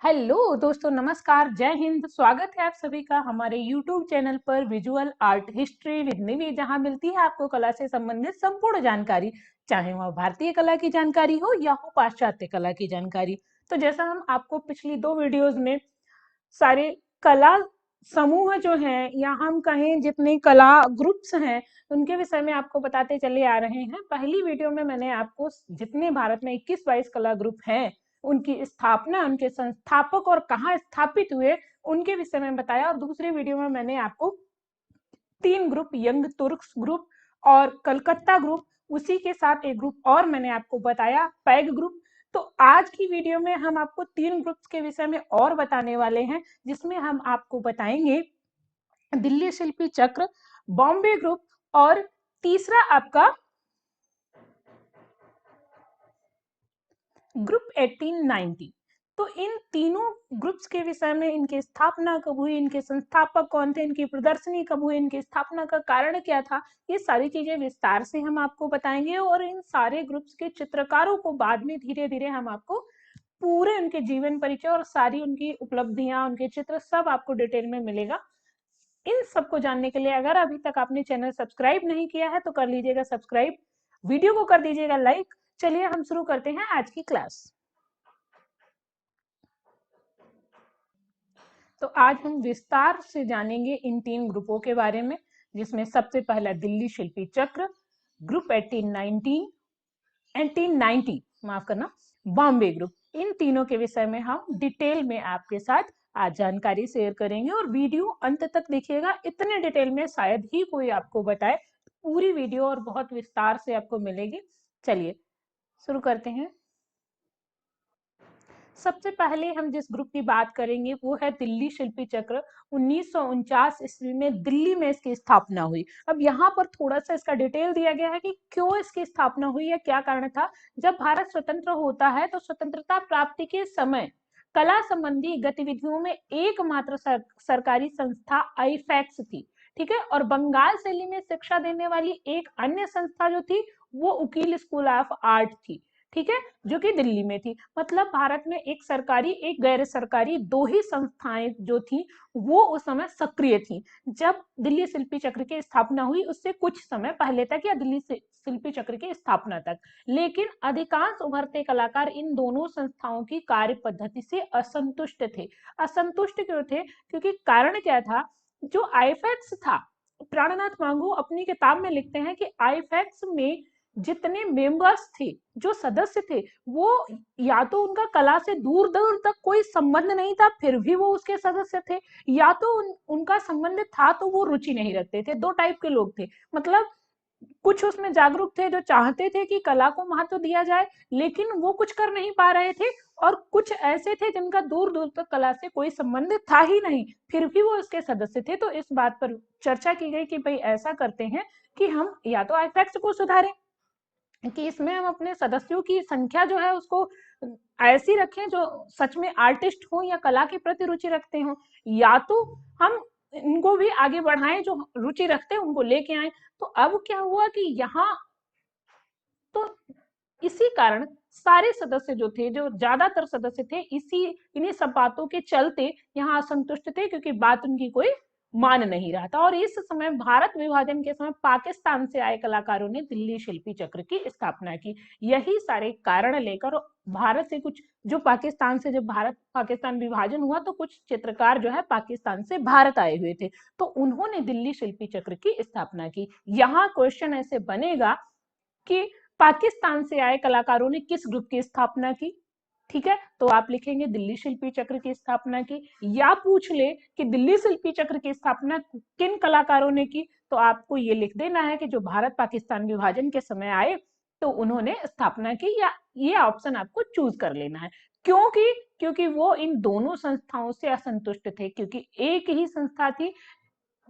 Hello दोस्तों, नमस्कार, जय हिंद। स्वागत है आप सभी का हमारे YouTube चैनल पर विजुअल आर्ट हिस्ट्री विद निवि, जहां मिलती है आपको कला से संबंधित संपूर्ण जानकारी, चाहे वह भारतीय कला की जानकारी हो या हो पाश्चात्य कला की जानकारी। तो जैसा हम आपको पिछली 2 वीडियोस में सारे कला समूह जो हैं या हम कहें जितने कला ग्रुप्स हैं उनके विषय में आपको बताते चले आ रहे हैं। पहली वीडियो में मैंने आपको जितने भारत में 21-22 कला ग्रुप हैं, उनकी स्थापना, उनके संस्थापक और कहाँ स्थापित हुए, उनके विषय में बताया। और दूसरी वीडियो में मैंने आपको 3 ग्रुप, यंग तुर्क्स ग्रुप और कलकत्ता ग्रुप, उसी के साथ एक ग्रुप और मैंने आपको बताया, पैग ग्रुप। तो आज की वीडियो में हम आपको 3 ग्रुप्स के विषय में और बताने वाले हैं, जिसमें हम आपको बताएंगे दिल्ली शिल्पी चक्र, बॉम्बे ग्रुप और तीसरा आपका ग्रुप 1890। तो इन तीनों ग्रुप्स के विषय में, इनकी स्थापना कब हुई, इनके संस्थापक कौन थे, इनकी प्रदर्शनी कब हुई, इनकी स्थापना का कारण क्या था, ये सारी चीजें विस्तार से हम आपको बताएंगे। और इन सारे ग्रुप्स के चित्रकारों को बाद में धीरे धीरे हम आपको पूरे उनके जीवन परिचय और सारी उनकी उपलब्धियां, उनके चित्र सब आपको डिटेल में मिलेगा। इन सबको जानने के लिए अगर अभी तक आपने चैनल सब्सक्राइब नहीं किया है तो कर लीजिएगा सब्सक्राइब, वीडियो को कर दीजिएगा लाइक। चलिए हम शुरू करते हैं आज की क्लास। तो आज हम विस्तार से जानेंगे इन 3 ग्रुपों के बारे में, जिसमें सबसे पहला दिल्ली शिल्पी चक्र, ग्रुप 1890 माफ करना, बॉम्बे ग्रुप। इन तीनों के विषय में हम डिटेल में आपके साथ आज जानकारी शेयर करेंगे और वीडियो अंत तक देखिएगा। इतने डिटेल में शायद ही कोई आपको बताए, पूरी वीडियो और बहुत विस्तार से आपको मिलेगी। चलिए शुरू करते हैं। सबसे पहले हम जिस ग्रुप की बात करेंगे वो है दिल्ली शिल्पी चक्र। 1949 ईस्वी में दिल्ली में इसकी स्थापना हुई। अब यहाँ पर थोड़ा सा इसका डिटेल दिया गया है कि क्यों इसकी स्थापना हुई या क्या कारण था। जब भारत स्वतंत्र होता है तो स्वतंत्रता प्राप्ति के समय कला संबंधी गतिविधियों में एकमात्र सरकारी संस्था आईफैक्स थी, ठीक है। और बंगाल शैली में शिक्षा देने वाली एक अन्य संस्था जो थी वो उकील स्कूल ऑफ आर्ट थी, ठीक है, जो कि दिल्ली में थी। मतलब भारत में एक सरकारी एक गैर सरकारी दो ही संस्थाएं जो थी वो उस समय सक्रिय थी जब दिल्ली शिल्पी चक्र की स्थापना हुई, उससे कुछ समय पहले तक या दिल्ली शिल्पी चक्र की स्थापना तक। लेकिन अधिकांश उभरते कलाकार इन दोनों संस्थाओं की कार्य पद्धति से असंतुष्ट थे। असंतुष्ट क्यों थे? क्योंकि कारण क्या था, जो आईफैक्स था, प्राणनाथ मांगू अपनी किताब में लिखते हैं कि आईफैक्स में जितने मेंबर्स थे, जो सदस्य थे, वो या तो उनका कला से दूर दूर तक कोई संबंध नहीं था फिर भी वो उसके सदस्य थे, या तो उनका संबंध था तो वो रुचि नहीं रखते थे। दो टाइप के लोग थे। मतलब कुछ उसमें जागरूक थे जो चाहते थे कि कला को महत्व दिया जाए लेकिन वो कुछ कर नहीं पा रहे थे, और कुछ ऐसे थे जिनका दूर दूर तक कला से कोई संबंध था ही नहीं फिर भी वो उसके सदस्य थे। तो इस बात पर चर्चा की गई कि भाई ऐसा करते हैं कि हम या तो आईफैक्स को सुधारें कि इसमें हम अपने सदस्यों की संख्या जो है उसको ऐसी रखें जो सच में आर्टिस्ट हो या कला के प्रति रुचि रखते हो, या तो हम इनको भी आगे बढ़ाएं जो रुचि रखते हैं उनको लेके आए। तो अब क्या हुआ कि यहाँ तो इसी कारण सारे सदस्य जो थे, जो ज्यादातर सदस्य थे, इन्हीं सब बातों के चलते यहाँ असंतुष्ट थे क्योंकि बात उनकी कोई मान नहीं रहा था। और इस समय भारत विभाजन के समय पाकिस्तान से आए कलाकारों ने दिल्ली शिल्पी चक्र की स्थापना की। यही सारे कारण लेकर भारत से कुछ, जो पाकिस्तान से, जब भारत पाकिस्तान विभाजन हुआ तो कुछ चित्रकार जो है पाकिस्तान से भारत आए हुए थे, तो उन्होंने दिल्ली शिल्पी चक्र की स्थापना की। यहाँ क्वेश्चन ऐसे बनेगा कि पाकिस्तान से आए कलाकारों ने किस ग्रुप की स्थापना की, ठीक है, तो आप लिखेंगे दिल्ली शिल्पी चक्र की स्थापना की। या पूछ ले कि दिल्ली शिल्पी चक्र की स्थापना किन कलाकारों ने की, तो आपको ये लिख देना है कि जो भारत पाकिस्तान विभाजन के समय आए तो उन्होंने स्थापना की, या ये ऑप्शन आपको चूज कर लेना है। क्योंकि क्योंकि वो इन दोनों संस्थाओं से असंतुष्ट थे, क्योंकि एक ही संस्था थी,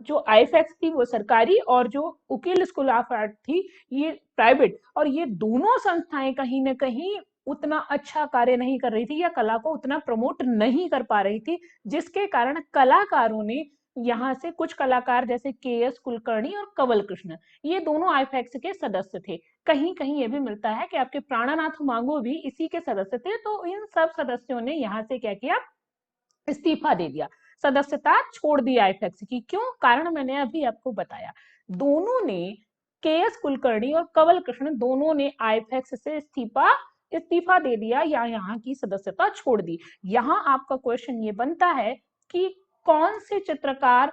जो आईफैक्स थी वो सरकारी और जो उकील स्कूल ऑफ आर्ट थी ये प्राइवेट, और ये दोनों संस्थाएं कहीं ना कहीं उतना अच्छा कार्य नहीं कर रही थी या कला को उतना प्रमोट नहीं कर पा रही थी, जिसके कारण कलाकारों ने यहाँ से कुछ कलाकार जैसे के.एस. कुलकर्णी और कंवल कृष्ण, ये दोनों आईफैक्स के सदस्य थे। कहीं कहीं ये भी मिलता है कि आपके प्राणनाथ मांगो भी इसी के सदस्य थे। तो इन सब सदस्यों ने यहाँ से क्या किया, इस्तीफा दे दिया, सदस्यता छोड़ दी आईफैक्स की। क्यों? कारण मैंने अभी आपको बताया। दोनों ने, के एस कुलकर्णी और कंवल कृष्ण दोनों ने आईफैक्स से इस्तीफा दे दिया या यहाँ की सदस्यता छोड़ दी। यहाँ आपका क्वेश्चन ये बनता है कि कौन से चित्रकार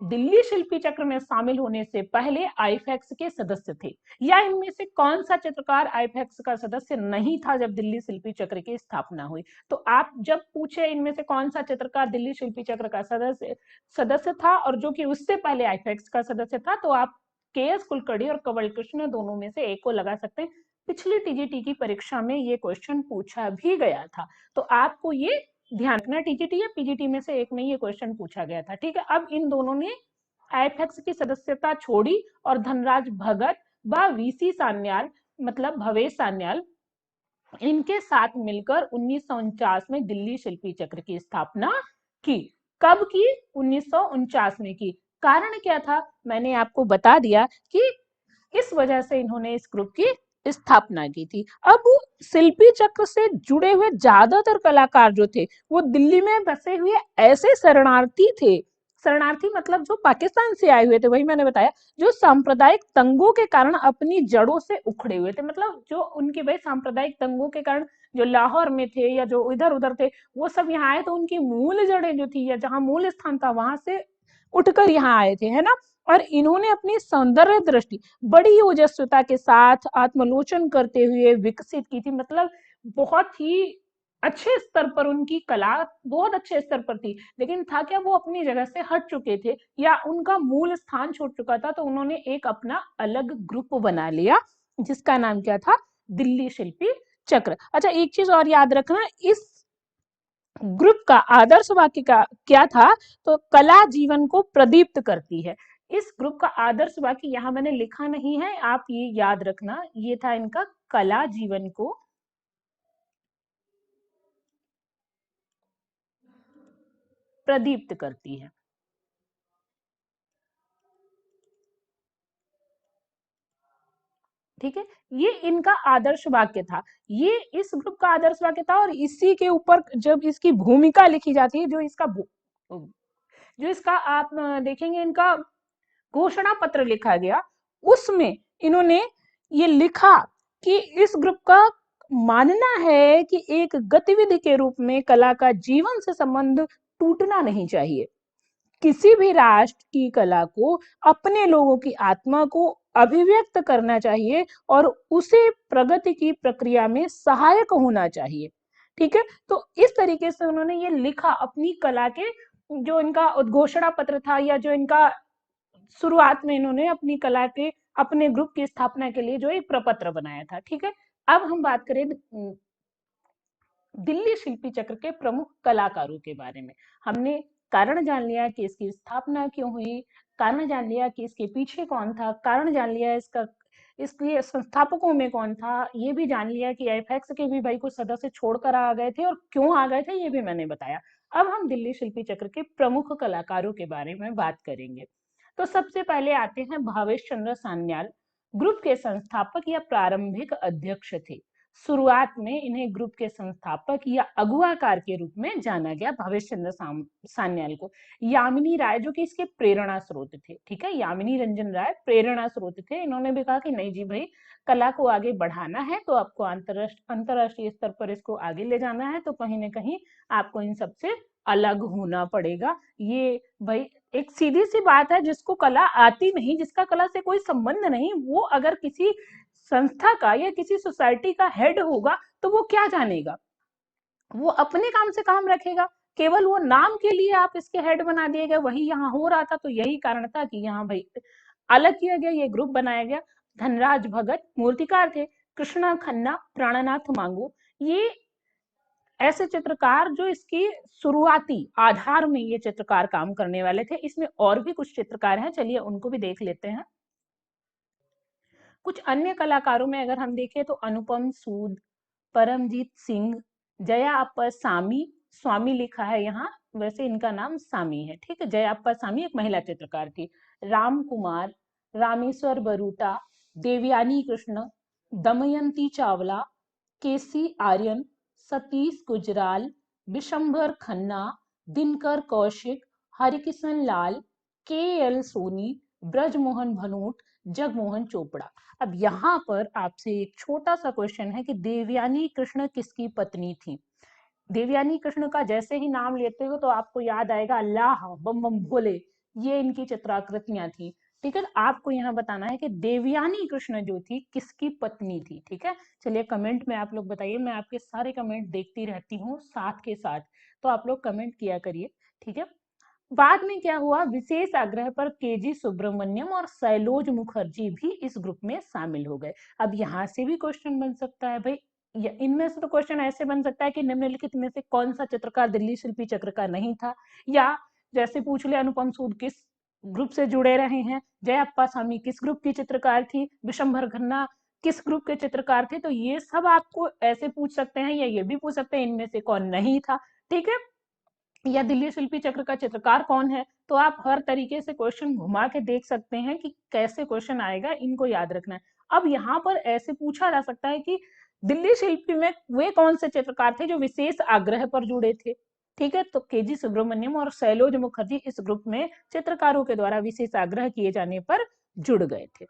दिल्ली शिल्पी चक्र में शामिल होने से पहले आईफैक्स के सदस्य थे, या इनमें से कौन सा चित्रकार आईफैक्स का सदस्य नहीं था जब दिल्ली शिल्पी चक्र की स्थापना हुई। तो आप जब पूछे इनमें से कौन सा चित्रकार दिल्ली शिल्पी चक्र का सदस्य था और जो कि उससे पहले आईफैक्स का सदस्य था, तो आप के एस कुलकर्णी और कंवल कृष्ण दोनों में से एक को लगा सकते हैं। पिछली टीजीटी की परीक्षा में ये क्वेश्चन पूछा भी गया था, तो आपको ये ध्यान रखना, टीजीटी या पीजीटी में से एक में ये क्वेश्चन पूछा गया था। ठीक है, अब इन दोनों ने आईफैक्स की सदस्यता छोड़ी और धनराज भगत व वीसी सान्याल, मतलब भवेश सान्याल, इनके साथ मिलकर 1949 में दिल्ली शिल्पी चक्र की स्थापना की। कब की? 1949 में की। कारण क्या था? मैंने आपको बता दिया कि इस वजह से इन्होंने इस ग्रुप की स्थापना की थी। अब शिल्पी चक्र से जुड़े हुए ज्यादातर कलाकार जो थे वो दिल्ली में बसे हुए ऐसे शरणार्थी थे, शरणार्थी मतलब जो पाकिस्तान से आए हुए थे, वही मैंने बताया, जो सांप्रदायिक दंगों के कारण अपनी जड़ों से उखड़े हुए थे। मतलब जो उनके भाई सांप्रदायिक दंगों के कारण जो लाहौर में थे या जो इधर उधर थे, वो सब यहाँ आए, तो उनकी मूल जड़ें जो थी या जहाँ मूल स्थान था वहां से उठकर यहाँ आए थे, है ना। और इन्होंने अपनी सौंदर्य दृष्टि बड़ी ओजस्विता के साथ आत्मलोचन करते हुए विकसित की थी। मतलब बहुत ही अच्छे स्तर पर उनकी कला बहुत अच्छे स्तर पर थी, लेकिन था क्या, वो अपनी जगह से हट चुके थे या उनका मूल स्थान छोड़ चुका था, तो उन्होंने एक अपना अलग ग्रुप बना लिया जिसका नाम क्या था? दिल्ली शिल्पी चक्र। अच्छा, एक चीज और याद रखना, इस ग्रुप का आदर्श वाक्य का क्या था? तो कला जीवन को प्रदीप्त करती है। इस ग्रुप का आदर्श वाक्य यहाँ मैंने लिखा नहीं है, आप ये याद रखना, ये था इनका, कला जीवन को प्रदीप्त करती है। ठीक है, ये इनका आदर्श वाक्य था, ये इस ग्रुप का आदर्श वाक्य था। और इसी के ऊपर जब इसकी भूमिका लिखी जाती है, जो इसका आप देखेंगे, इनका घोषणा पत्र लिखा गया, उसमें इन्होंने ये लिखा कि इस ग्रुप का मानना है कि एक गतिविधि के रूप में कला का जीवन से संबंध टूटना नहीं चाहिए। किसी भी राष्ट्र की कला को अपने लोगों की आत्मा को अभिव्यक्त करना चाहिए और उसे प्रगति की प्रक्रिया में सहायक होना चाहिए। ठीक है, तो इस तरीके से उन्होंने ये लिखा अपनी कला के, जो इनका उद्घोषणा पत्र था या जो इनका शुरुआत में इन्होंने अपनी कला के अपने ग्रुप की स्थापना के लिए जो एक प्रपत्र बनाया था। ठीक है, अब हम बात करें दिल्ली शिल्पी चक्र के प्रमुख कलाकारों के बारे में। हमने कारण जान लिया कि इसकी स्थापना क्यों हुई, कारण जान लिया कि इसके पीछे कौन था, कारण जान लिया इसका इसके संस्थापकों में कौन था, ये भी जान लिया कि आईफैक्स के भी भाई कुछ सदस्य छोड़कर आ गए थे और क्यों आ गए थे, ये भी मैंने बताया। अब हम दिल्ली शिल्पी चक्र के प्रमुख कलाकारों के बारे में बात करेंगे। तो सबसे पहले आते हैं भावेश चंद्र सान्याल, ग्रुप के संस्थापक या प्रारंभिक अध्यक्ष थे। शुरुआत में इन्हें ग्रुप के संस्थापक या अगुवाकार के रूप में जाना गया, भवेश चंद्र सान्याल को। यामिनी राय जो कि इसके प्रेरणा स्रोत थे, ठीक है, यामिनी रंजन राय प्रेरणा स्रोत थे। इन्होंने भी कहा कि नहीं जी भाई, कला को आगे बढ़ाना है तो आपको अंतरराष्ट्रीय स्तर पर इसको आगे ले जाना है, तो कहीं ना कहीं आपको इन सबसे अलग होना पड़ेगा। ये भाई एक सीधी सी बात है, जिसको कला आती नहीं, जिसका कला से कोई संबंध नहीं, वो अगर किसी संस्था का या किसी सोसाइटी का हेड होगा तो वो क्या जानेगा? वो अपने काम से काम रखेगा, केवल वो नाम के लिए आप इसके हेड बना दिए गए। वही यहाँ हो रहा था, तो यही कारण था कि यहाँ भाई अलग किया गया, ये ग्रुप बनाया गया। धनराज भगत मूर्तिकार थे, कृष्णा खन्ना, प्राणनाथ मांगू, ये ऐसे चित्रकार जो इसकी शुरुआती आधार में ये चित्रकार काम करने वाले थे। इसमें और भी कुछ चित्रकार हैं, चलिए उनको भी देख लेते हैं। कुछ अन्य कलाकारों में अगर हम देखें तो अनुपम सूद, परमजीत सिंह, जया अप्पा सामी, स्वामी लिखा है यहाँ, वैसे इनका नाम सामी है। ठीक है, जया अप्पा सामी एक महिला चित्रकार थी। राम कुमार, रामेश्वर बरूटा, देवयानी कृष्ण, दमयंती चावला, केसी आर्यन, सतीश गुजराल, विशंभर खन्ना, दिनकर कौशिक, हरिकिशन लाल, के एल सोनी, ब्रजमोहन भनोट, जगमोहन चोपड़ा। अब यहाँ पर आपसे एक छोटा सा क्वेश्चन है कि देवयानी कृष्ण किसकी पत्नी थी। देवयानी कृष्ण का जैसे ही नाम लेते हो तो आपको याद आएगा अल्लाह बम बम भोले, ये इनकी चित्राकृतियां थी। ठीक है, आपको यहाँ बताना है कि देवयानी कृष्ण जो थी किसकी पत्नी थी। ठीक है, चलिए कमेंट में आप लोग बताइए, मैं आपके सारे कमेंट देखती रहती हूँ साथ के साथ, तो आप लोग कमेंट किया करिए। ठीक है, बाद में क्या हुआ, विशेष आग्रह पर केजी सुब्रमण्यम और सैलोज मुखर्जी भी इस ग्रुप में शामिल हो गए। अब यहाँ से भी क्वेश्चन बन सकता है भाई, इनमें से तो क्वेश्चन ऐसे बन सकता है कि निम्नलिखित में से कौन सा चित्रकार दिल्ली शिल्पी चक्र का नहीं था, या जैसे पूछ ले अनुपम सूद किस ग्रुप से जुड़े रहे हैं, जयाप्पा स्वामी किस ग्रुप की चित्रकार थी, विशंभर खन्ना किस ग्रुप के चित्रकार थे। तो ये सब आपको ऐसे पूछ सकते हैं, या ये भी पूछ सकते हैं इनमें से कौन नहीं था। ठीक है, या दिल्ली शिल्पी चक्र का चित्रकार कौन है। तो आप हर तरीके से क्वेश्चन घुमा के देख सकते हैं कि कैसे क्वेश्चन आएगा, इनको याद रखना है। अब यहाँ पर ऐसे पूछा जा सकता है कि दिल्ली शिल्पी में वे कौन से चित्रकार थे जो विशेष आग्रह पर जुड़े थे। ठीक है, तो केजी सुब्रमण्यम और सैलोज मुखर्जी इस ग्रुप में चित्रकारों के द्वारा विशेष आग्रह किए जाने पर जुड़ गए थे।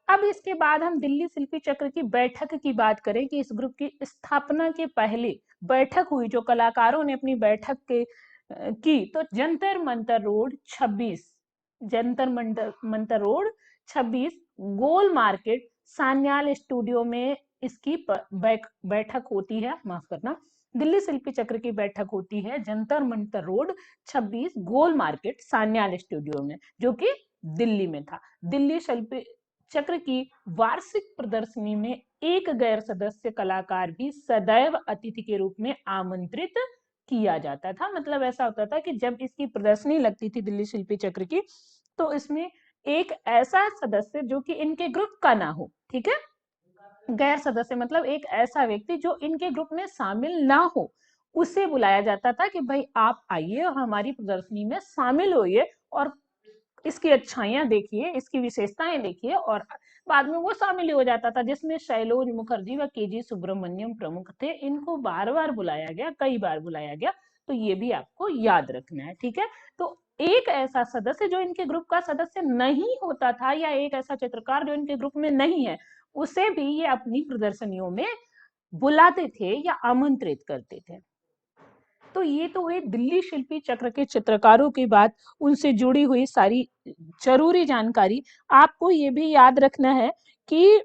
अब इसके बाद हम दिल्ली शिल्पी चक्र की बैठक की बात करें कि इस ग्रुप की स्थापना के पहले बैठक हुई, जो कलाकारों ने अपनी बैठक की, तो जंतर मंतर रोड 26, जंतर मंतर रोड 26, गोल मार्केट, सान्याल स्टूडियो में इसकी बैठक होती है। माफ करना, दिल्ली शिल्पी चक्र की बैठक होती है जंतर मंतर रोड 26, गोल मार्केट, सान्याल स्टूडियो में, जो कि दिल्ली में था। दिल्ली शिल्पी चक्र की वार्षिक प्रदर्शनी में एक गैर सदस्य कलाकार भी सदैव अतिथि के रूप में आमंत्रित किया जाता था। मतलब ऐसा होता था कि जब इसकी प्रदर्शनी लगती थी दिल्ली शिल्पी चक्र की, तो इसमें एक ऐसा सदस्य जो कि इनके ग्रुप का ना हो, ठीक है, गैर सदस्य मतलब एक ऐसा व्यक्ति जो इनके ग्रुप में शामिल ना हो, उसे बुलाया जाता था कि भाई आप आइए और हमारी प्रदर्शनी में शामिल होइए और इसकी अच्छाइयां देखिए, इसकी विशेषताएं देखिए, और बाद में वो शामिल हो जाता था, जिसमें शैलोज मुखर्जी व केजी सुब्रमण्यम प्रमुख थे। इनको बार बार बुलाया गया, कई बार बुलाया गया, तो ये भी आपको याद रखना है। ठीक है, तो एक ऐसा सदस्य जो इनके ग्रुप का सदस्य नहीं होता था, या एक ऐसा चित्रकार जो इनके ग्रुप में नहीं है, उसे भी ये अपनी प्रदर्शनियों में बुलाते थे या आमंत्रित करते थे। तो ये तो हुई दिल्ली शिल्पी चक्र के चित्रकारों की बात, उनसे जुड़ी हुई सारी जरूरी जानकारी। आपको ये भी याद रखना है कि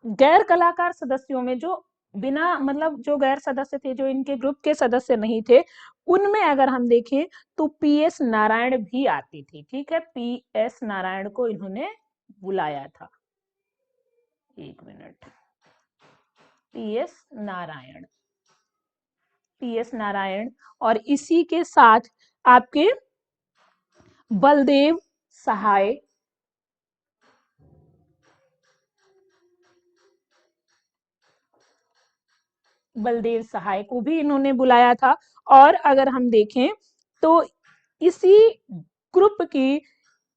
गैर कलाकार सदस्यों में जो बिना मतलब जो गैर सदस्य थे, जो इनके ग्रुप के सदस्य नहीं थे, उनमें अगर हम देखें तो पीएस नारायण भी आती थी। ठीक है, पीएस नारायण को इन्होंने बुलाया था। एक minute, PS Narayan, PS Narayan, और इसी के साथ आपके बलदेव सहाय, बलदेव सहाय को भी इन्होंने बुलाया था। और अगर हम देखें तो इसी ग्रुप की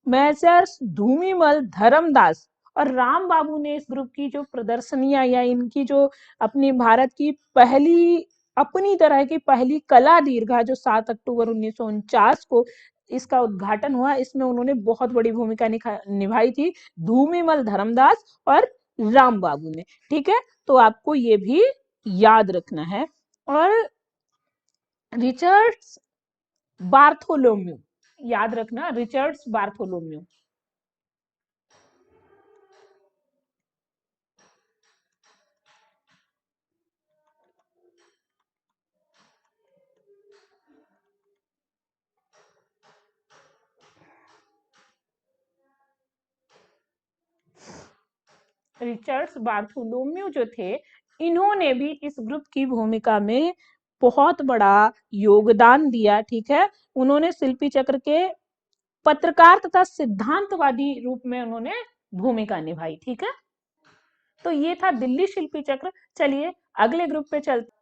मैसर्स धूमीमल धर्मदास और राम बाबू ने इस ग्रुप की जो प्रदर्शनियां या इनकी जो अपनी भारत की पहली अपनी तरह की पहली कला दीर्घा जो 7 अक्टूबर 1949 को इसका उद्घाटन हुआ, इसमें उन्होंने बहुत बड़ी भूमिका निभाई थी, धूमीमल धर्मदास और राम बाबू ने। ठीक है, तो आपको ये भी याद रखना है। और रिचर्ड्स बार्थोलोम्यू, याद रखना, रिचर्ड्स बार्थोलोम्यू। रिचर्ड्स बार्थोलोम्यू जो थे, इन्होंने भी इस ग्रुप की भूमिका में बहुत बड़ा योगदान दिया। ठीक है, उन्होंने शिल्पी चक्र के पत्रकार तथा सिद्धांतवादी रूप में उन्होंने भूमिका निभाई। ठीक है, तो ये था दिल्ली शिल्पी चक्र। चलिए अगले ग्रुप पे चलते।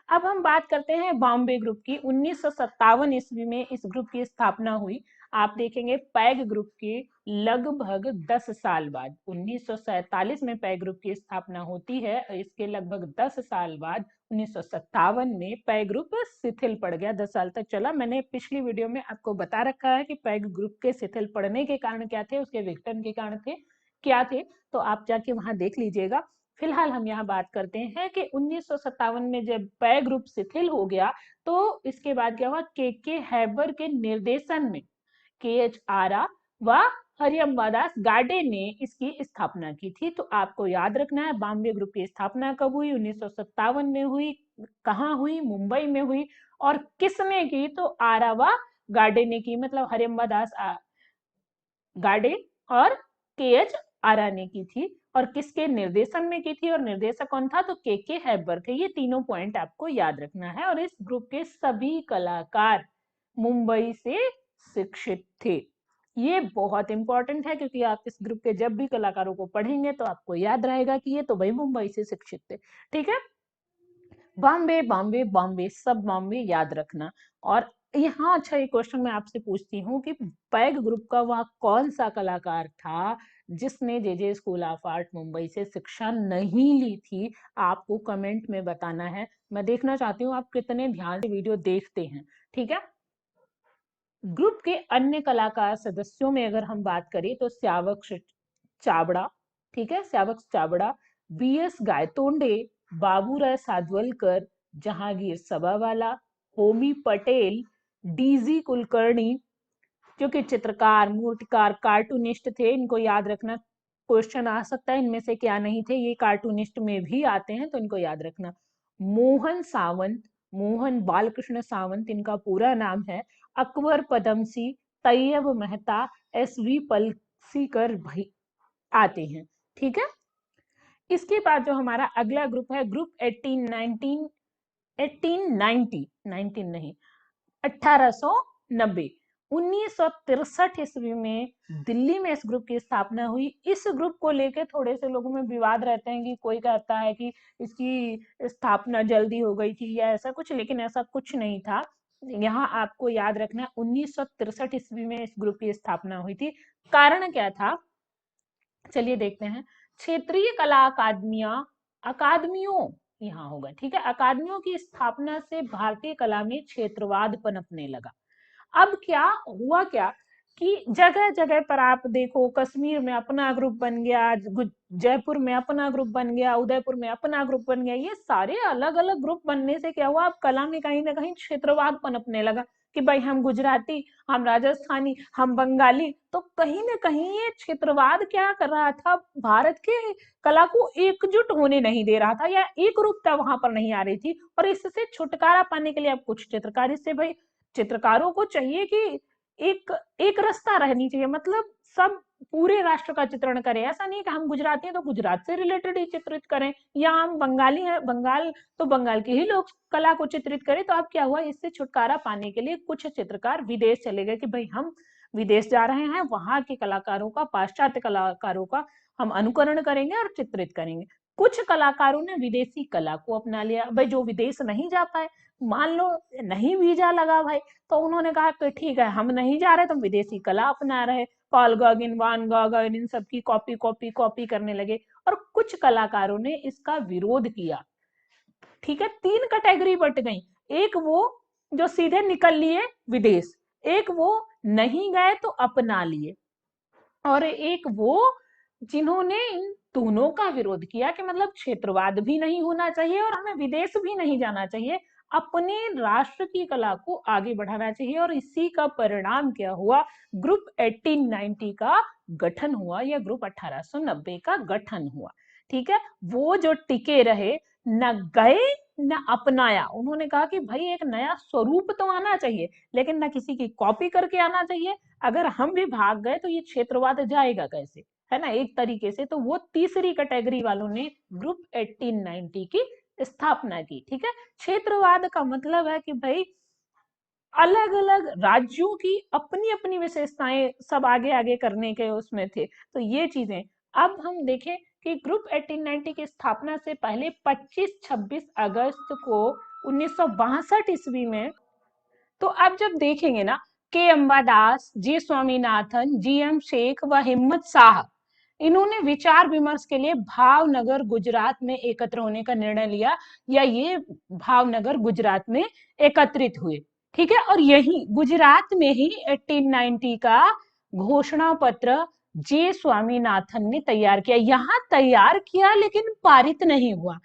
अब हम बात करते हैं बॉम्बे ग्रुप की। 1957 ईस्वी में इस ग्रुप की स्थापना हुई। आप देखेंगे पैग ग्रुप के लगभग 10 साल बाद 1947 में पैग ग्रुप की स्थापना होती है। इसके लगभग 10 साल बाद 1957 में पैग ग्रुप शिथिल पड़ गया। 10 साल तक चला। मैंने पिछली वीडियो में आपको बता रखा है कि पैग ग्रुप के शिथिल पड़ने के कारण क्या थे, उसके विघटन के कारण थे क्या थे, तो आप जाके वहां देख लीजिएगा। फिलहाल हम यहाँ बात करते हैं कि 1957 में जब पैग ग्रुप शिथिल हो गया तो इसके बाद क्या हुआ, के हैबर के निर्देशन में के.एच. आरा व हरिअम्बा दास गाडे ने इसकी स्थापना की थी। तो आपको याद रखना है बॉम्बे ग्रुप की स्थापना कब हुई, 1957 में हुई। कहाँ हुई, मुंबई में हुई। और किसने की, तो आरा व गाडे ने की, मतलब हरिअम्बा दास गाडे और के.एच. आरा ने की थी। और किसके निर्देशन में की थी, और निर्देशक कौन था, तो के हैबर थे। ये तीनों पॉइंट आपको याद रखना है। और इस ग्रुप के सभी कलाकार मुंबई से शिक्षित थे। ये बहुत इंपॉर्टेंट है क्योंकि आप इस ग्रुप के जब भी कलाकारों को पढ़ेंगे तो आपको याद रहेगा कि ये तो भाई मुंबई से शिक्षित थे। ठीक है, बॉम्बे बॉम्बे बॉम्बे, सब बॉम्बे याद रखना। और यहाँ अच्छा एक क्वेश्चन मैं आपसे पूछती हूँ कि पैग ग्रुप का वह कौन सा कलाकार था जिसने जे स्कूल ऑफ आर्ट मुंबई से शिक्षा नहीं ली थी। आपको कमेंट में बताना है। मैं देखना चाहती हूँ आप कितने ध्यान से वीडियो देखते हैं। ठीक है, ग्रुप के अन्य कलाकार सदस्यों में अगर हम बात करें तो श्यावक चावड़ा, ठीक है, श्यावक चावड़ा, बी.एस. गायतोंडे, बाबूराय साधवलकर, जहांगीर सभावाला, होमी पटेल, डीजी कुलकर्णी, जो कि चित्रकार, मूर्तिकार, कार्टूनिस्ट थे। इनको याद रखना, क्वेश्चन आ सकता है इनमें से क्या नहीं थे, ये कार्टूनिस्ट में भी आते हैं तो इनको याद रखना। मोहन सावंत, मोहन बालकृष्ण सावंत इनका पूरा नाम है, अकबर पदमसी, तैयब मेहता, एस.वी. पलसीकर भाई आते हैं। ठीक है, इसके बाद जो हमारा अगला ग्रुप है, ग्रुप 1890 1963 ईस्वी में दिल्ली में इस ग्रुप की स्थापना हुई। इस ग्रुप को लेकर थोड़े से लोगों में विवाद रहते हैं कि कोई कहता है कि इसकी स्थापना जल्दी हो गई थी या ऐसा कुछ, लेकिन ऐसा कुछ नहीं था। यहाँ आपको याद रखना है 1963 ईस्वी में इस ग्रुप की स्थापना हुई थी। कारण क्या था, चलिए देखते हैं। क्षेत्रीय कला अकादमियों यहाँ होगा। ठीक है, अकादमियों की स्थापना से भारतीय कला में क्षेत्रवाद पनपने लगा। अब क्या हुआ, क्या कि जगह जगह पर आप देखो, कश्मीर में अपना ग्रुप बन गया, जयपुर में अपना ग्रुप बन गया, उदयपुर में अपना ग्रुप बन गया। ये सारे अलग अलग ग्रुप बनने से क्या हुआ, अब कला में कहीं ना कहीं क्षेत्रवाद पनपने लगा कि भाई हम गुजराती, हम राजस्थानी, हम बंगाली। तो कहीं ना कहीं ये क्षेत्रवाद क्या कर रहा था, भारत के कला को एकजुट होने नहीं दे रहा था, या एक रूपता वहां पर नहीं आ रही थी। और इससे छुटकारा पाने के लिए अब कुछ चित्रकार, इससे भाई चित्रकारों को चाहिए कि एक रास्ता रहनी चाहिए, मतलब सब पूरे राष्ट्र का चित्रण करें। ऐसा नहीं कि हम गुजराती हैं तो गुजरात से रिलेटेड ही चित्रित करें, या हम बंगाली हैं, बंगाल तो बंगाल के ही लोग कला को चित्रित करें। तो अब क्या हुआ, इससे छुटकारा पाने के लिए कुछ चित्रकार विदेश चले गए कि भाई हम विदेश जा रहे हैं, वहां के कलाकारों का, पाश्चात्य कलाकारों का हम अनुकरण करेंगे और चित्रित करेंगे। कुछ कलाकारों ने विदेशी कला को अपना लिया। भाई जो विदेश नहीं जा पाए, मान लो नहीं वीजा लगा भाई, तो उन्होंने कहा कि ठीक है हम नहीं जा रहे, तो विदेशी कला अपना रहे। पॉल गॉगिन, वान गॉगन, इन सब की कॉपी कॉपी कॉपी करने लगे। और कुछ कलाकारों ने इसका विरोध किया। ठीक है, तीन कैटेगरी बट गई। एक वो जो सीधे निकल लिए विदेश, एक वो नहीं गए तो अपना लिए, और एक वो जिन्होंने इन दोनों का विरोध किया कि मतलब क्षेत्रवाद भी नहीं होना चाहिए और हमें विदेश भी नहीं जाना चाहिए, अपने राष्ट्र की कला को आगे बढ़ाना चाहिए। और इसी का परिणाम क्या हुआ, ग्रुप 1890 का गठन हुआ, या ग्रुप 1890 का गठन हुआ। ठीक है, वो जो टिके रहे, न गए न अपनाया। उन्होंने कहा कि भाई एक नया स्वरूप तो आना चाहिए, लेकिन न किसी की कॉपी करके आना चाहिए। अगर हम भी भाग गए तो ये क्षेत्रवाद जाएगा कैसे, है ना, एक तरीके से। तो वो तीसरी कैटेगरी वालों ने ग्रुप 1890 की स्थापना की। ठीक है, क्षेत्रवाद का मतलब है कि भाई अलग अलग राज्यों की अपनी अपनी विशेषताएं सब आगे आगे करने के उसमें थे। तो ये चीजें अब हम देखें कि ग्रुप 1890 की स्थापना से पहले 25-26 अगस्त को 1962 ईस्वी में, तो आप जब देखेंगे ना के अंबादास, जी स्वामीनाथन, जी एम शेख व हिम्मत शाह, इन्होंने विचार विमर्श के लिए भावनगर गुजरात में एकत्र होने का निर्णय लिया, या ये भावनगर गुजरात में एकत्रित हुए। ठीक है, और यही गुजरात में ही 1890 का घोषणा पत्र जे स्वामीनाथन ने तैयार किया। यहाँ तैयार किया लेकिन पारित नहीं हुआ।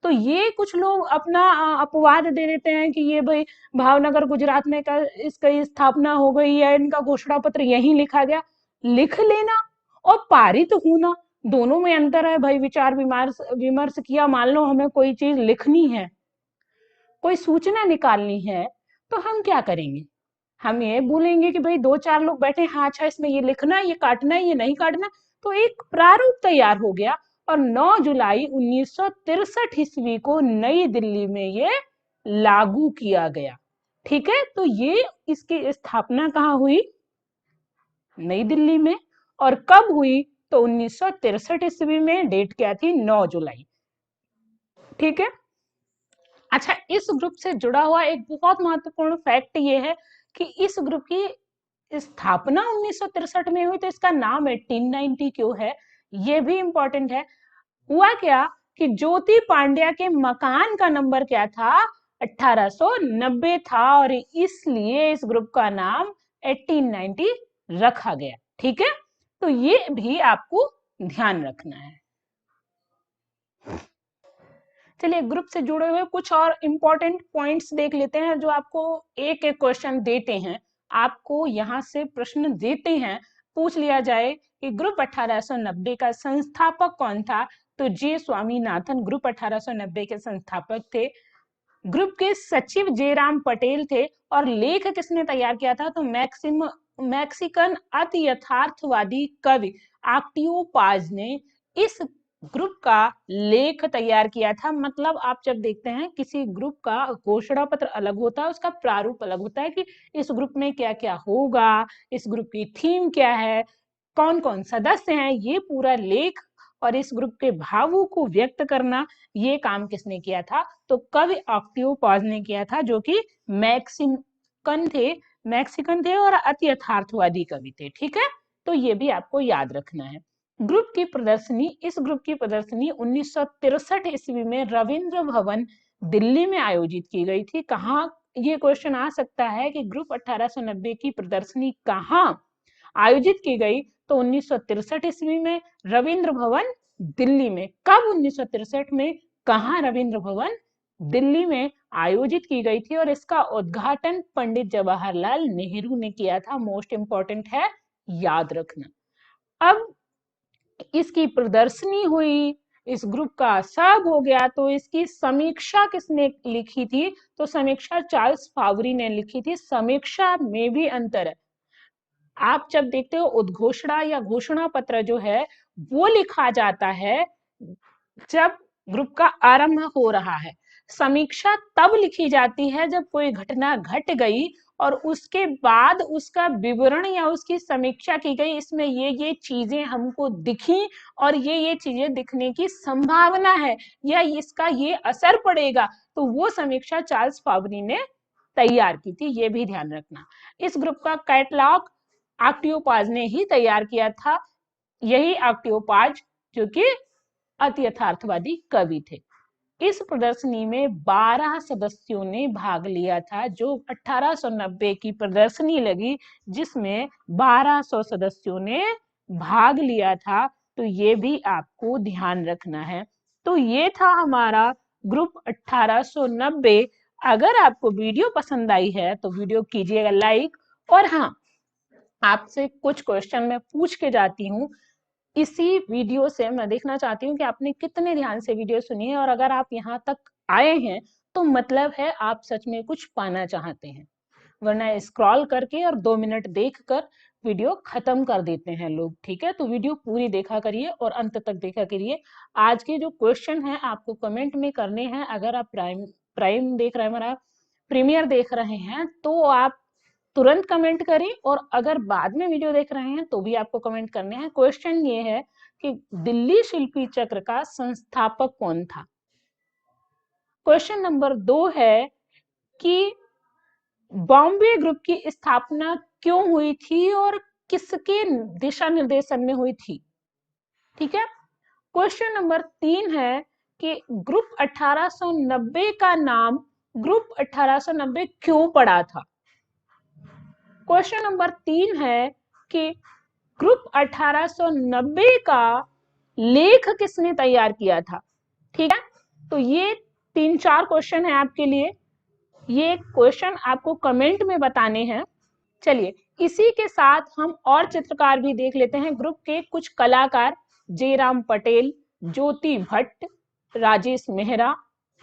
तो ये कुछ लोग अपना अपवाद दे देते हैं कि ये भाई भावनगर गुजरात में का इसकी स्थापना हो गई है, इनका घोषणा पत्र यहीं लिखा गया। लिख लेना और पारित होना, दोनों में अंतर है भाई। विचार विमर्श विमर्श किया, मान लो हमें कोई चीज लिखनी है, कोई सूचना निकालनी है, तो हम क्या करेंगे? हम ये बोलेंगे कि भाई दो चार लोग बैठे, हाँ अच्छा इसमें ये लिखना है, ये काटना है, ये नहीं काटना, तो एक प्रारूप तैयार हो गया। और 9 जुलाई 1963 ईस्वी को नई दिल्ली में ये लागू किया गया। ठीक है, तो ये इसकी स्थापना कहाँ हुई? नई दिल्ली में। और कब हुई? तो 1963 ईस्वी में। डेट क्या थी? 9 जुलाई। ठीक है। अच्छा, इस ग्रुप से जुड़ा हुआ एक बहुत महत्वपूर्ण फैक्ट ये है कि इस ग्रुप की स्थापना 1963 में हुई, तो इसका नाम 1890 क्यों है, ये भी इंपॉर्टेंट है। हुआ क्या कि ज्योति पांड्या के मकान का नंबर क्या था? 1890 था, और इसलिए इस ग्रुप का नाम 1890 रखा गया। ठीक है, तो ये भी आपको ध्यान रखना है। चलिए, ग्रुप से जुड़े हुए कुछ और इंपॉर्टेंट पॉइंट्स देख लेते हैं, जो आपको एक एक क्वेश्चन देते हैं, आपको यहाँ से प्रश्न देते हैं, पूछ लिया जाए कि ग्रुप 1890 का संस्थापक कौन था? तो जे स्वामीनाथन ग्रुप 1890 के संस्थापक थे। ग्रुप के सचिव जयराम पटेल थे। और लेख किसने तैयार किया था? तो मैक्सिकन अति यथार्थवादी कवि ऑक्टेवियो पाज ने इस ग्रुप का लेख तैयार किया था। मतलब आप जब देखते हैं किसी ग्रुप का घोषणा पत्र अलग होता है, उसका प्रारूप अलग होता है कि इस ग्रुप में क्या क्या होगा, इस ग्रुप की थीम क्या है, कौन कौन सदस्य हैं, ये पूरा लेख और इस ग्रुप के भावों को व्यक्त करना, ये काम किसने किया था? तो कवि ऑक्टेवियो पाज ने किया था, जो कि मैक्सिकन थे और अति यथार्थवादी कवि थे। ठीक है, तो ये भी आपको याद रखना है। ग्रुप की प्रदर्शनी, इस ग्रुप की प्रदर्शनी 1963 ईस्वी में रविंद्र भवन दिल्ली में आयोजित की गई थी। कहाँ? ये क्वेश्चन आ सकता है कि ग्रुप 1890 की प्रदर्शनी कहाँ आयोजित की गई? तो 1963 ईस्वी में रविंद्र भवन दिल्ली में। कब? 1963 में। कहाँ? रविंद्र भवन दिल्ली में आयोजित की गई थी, और इसका उद्घाटन पंडित जवाहरलाल नेहरू ने किया था। मोस्ट इंपॉर्टेंट है, याद रखना। अब इसकी प्रदर्शनी हुई, इस ग्रुप का सब हो गया, तो इसकी समीक्षा किसने लिखी थी? तो समीक्षा चार्ल्स फावरी ने लिखी थी। समीक्षा में भी अंतर है। आप जब देखते हो उद्घोषणा या घोषणा पत्र जो है वो लिखा जाता है जब ग्रुप का आरंभ हो रहा है। समीक्षा तब लिखी जाती है जब कोई घटना घट गई और उसके बाद उसका विवरण या उसकी समीक्षा की गई, इसमें ये चीजें हमको दिखी और ये चीजें दिखने की संभावना है या इसका ये असर पड़ेगा, तो वो समीक्षा चार्ल्स फावरी ने तैयार की थी। ये भी ध्यान रखना। इस ग्रुप का कैटलॉग ऑक्टेवियो पाज ने ही तैयार किया था। यही ऑक्टेवियो पाज जो कि अति यथार्थवादी कवि थे। इस प्रदर्शनी में 12 सदस्यों ने भाग लिया था। जो 1890 की प्रदर्शनी लगी जिसमें 1200 सदस्यों ने भाग लिया था, तो ये भी आपको ध्यान रखना है। तो ये था हमारा ग्रुप 1890। अगर आपको वीडियो पसंद आई है तो वीडियो कीजिएगा लाइक, और हाँ, आपसे कुछ क्वेश्चन मैं पूछ के जाती हूँ। इसी वीडियो से मैं देखना चाहती हूँ कि आपने कितने ध्यान से वीडियो सुनी है, और अगर आप यहाँ तक आए हैं तो मतलब है आप सच में कुछ पाना चाहते हैं, वरना स्क्रॉल करके और 2 मिनट देखकर वीडियो खत्म कर देते हैं लोग। ठीक है, तो वीडियो पूरी देखा करिए और अंत तक देखा करिए। आज के जो क्वेश्चन हैं आपको कमेंट में करने हैं। अगर आप प्राइम देख रहे हैं, हमारा प्रीमियर देख रहे हैं, तो आप तुरंत कमेंट करें, और अगर बाद में वीडियो देख रहे हैं तो भी आपको कमेंट करने हैं। क्वेश्चन ये है कि दिल्ली शिल्पी चक्र का संस्थापक कौन था? क्वेश्चन नंबर 2 है कि बॉम्बे ग्रुप की स्थापना क्यों हुई थी और किसके दिशा निर्देशन में हुई थी? ठीक है। क्वेश्चन नंबर 3 है कि ग्रुप 1890 का नाम ग्रुप 1890 क्यों पड़ा था? क्वेश्चन नंबर 3 है कि ग्रुप 1890 का लेख किसने तैयार किया था? ठीक है, तो ये 3-4 क्वेश्चन है आपके लिए। ये क्वेश्चन आपको कमेंट में बताने हैं। चलिए, इसी के साथ हम और चित्रकार भी देख लेते हैं। ग्रुप के कुछ कलाकार जयराम पटेल, ज्योति भट्ट, राजेश मेहरा,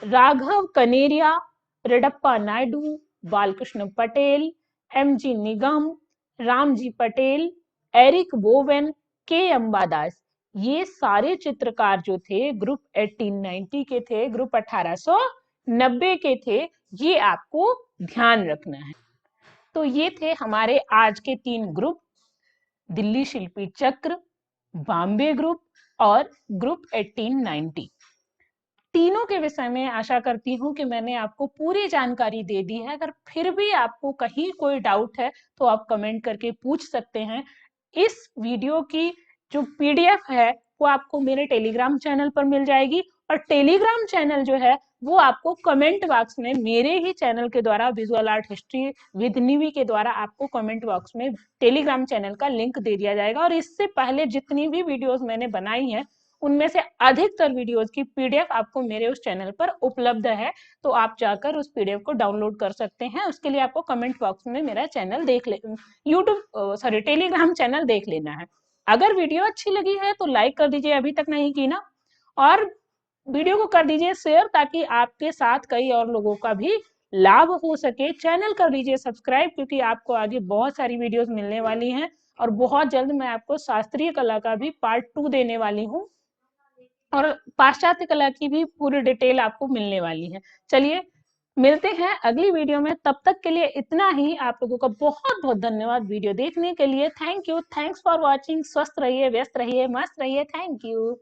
राघव कनेरिया, रेडप्पा नायडू, बालकृष्ण पटेल, एमजी निगम, रामजी पटेल, एरिक बोवेन, के अंबादास, ये सारे चित्रकार जो थे ग्रुप 1890 के थे, ग्रुप 1890 के थे। ये आपको ध्यान रखना है। तो ये थे हमारे आज के 3 ग्रुप, दिल्ली शिल्पी चक्र, बॉम्बे ग्रुप और ग्रुप 1890। तीनों के विषय में आशा करती हूँ कि मैंने आपको पूरी जानकारी दे दी है। अगर फिर भी आपको कहीं कोई डाउट है तो आप कमेंट करके पूछ सकते हैं। इस वीडियो की जो पीडीएफ है वो आपको मेरे टेलीग्राम चैनल पर मिल जाएगी, और टेलीग्राम चैनल जो है वो आपको कमेंट बॉक्स में मेरे ही चैनल के द्वारा, विजुअल आर्ट हिस्ट्री विद निवी के द्वारा, आपको कमेंट बॉक्स में टेलीग्राम चैनल का लिंक दे दिया जाएगा। और इससे पहले जितनी भी वीडियोस मैंने बनाई है उनमें से अधिकतर वीडियोस की पीडीएफ आपको मेरे उस चैनल पर उपलब्ध है, तो आप जाकर उस पीडीएफ को डाउनलोड कर सकते हैं। उसके लिए आपको कमेंट बॉक्स में मेरा चैनल देख ले टेलीग्राम चैनल देख लेना है। अगर वीडियो अच्छी लगी है तो लाइक कर दीजिए, अभी तक नहीं की ना, और वीडियो को कर दीजिए शेयर ताकि आपके साथ कई और लोगों का भी लाभ हो सके। चैनल कर लीजिए सब्सक्राइब, क्योंकि आपको आगे बहुत सारी वीडियोस मिलने वाली हैं, और बहुत जल्द मैं आपको शास्त्रीय कला का भी पार्ट 2 देने वाली हूँ, और पाश्चात्य कला की भी पूरी डिटेल आपको मिलने वाली है। चलिए, मिलते हैं अगली वीडियो में। तब तक के लिए इतना ही। आप लोगों का बहुत बहुत धन्यवाद वीडियो देखने के लिए। Thank you, thanks for watching. स्वस्थ रहिए, व्यस्त रहिए, मस्त रहिए। Thank you.